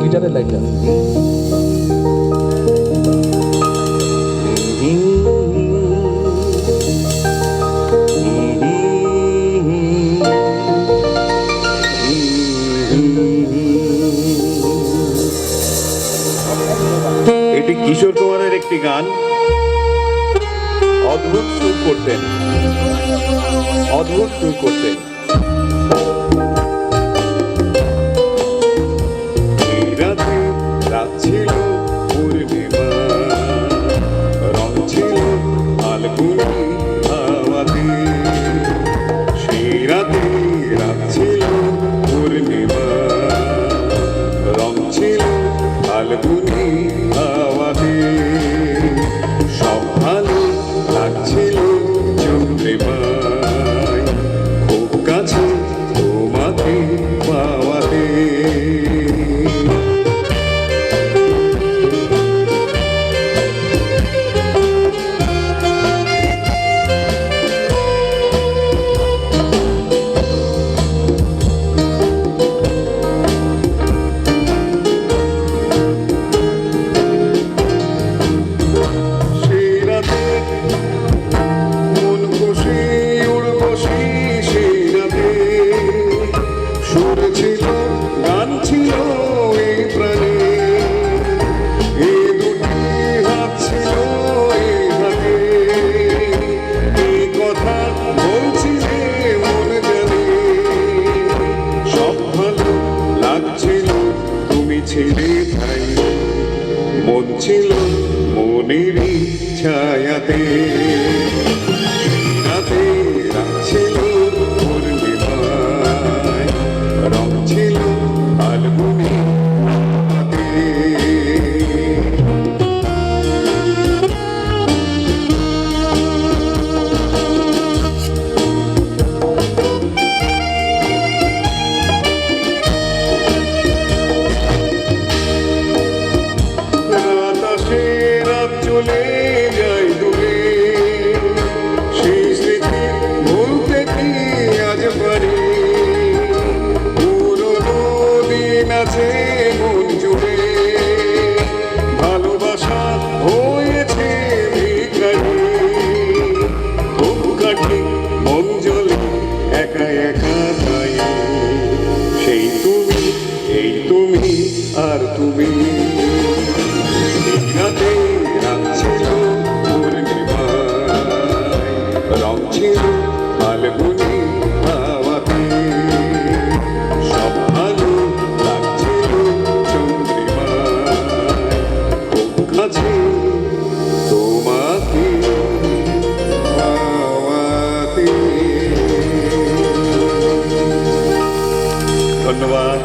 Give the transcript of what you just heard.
গিটারের লাইনটা এটি কিশোর কুমারের একটি গান। অদ্ভুত সুর করতেন, অদ্ভুত সুর করতেন। এই রাতে রাত ছিল পূর্ণিমা, রং ছিল ফাল্গুনি হাওয়াতে। সেই রাতে রাত ছিল পূর্ণিমা, রং ছিল ফাল্গুনি হাওয়াতে। সব ভালো লাগছিল চন্দ্রিমায়, খুব কাছে তোমাকে পাওয়াতে। ছেড়ে ভাই মন ছিল মনেরই ছায়াতে। রাতে রাত ছিল পূর্ণিমায়, রং ছিল ফাল্গুনি হাওয়াতে। চলে যাই দূরে, সেই স্মৃতি ভুলতে কি আজ পারি? পুরনো দিন আছে মন জুড়ে, ভালোবাসা হয়েছে ভিখারি। খুব কাঠি মন জ্বলে একা একা তাই, সেই তুমি এই তুমি আর তুমি। রাতে রাত ছিল পূর্ণিমায়, রং ছিল ফাল্গুনি হাওয়াতে। সব ভালো লাগছিল চন্দ্রিমায়, খুব কাছে তোমাকে পাওয়াতে। ধন্যবাদ।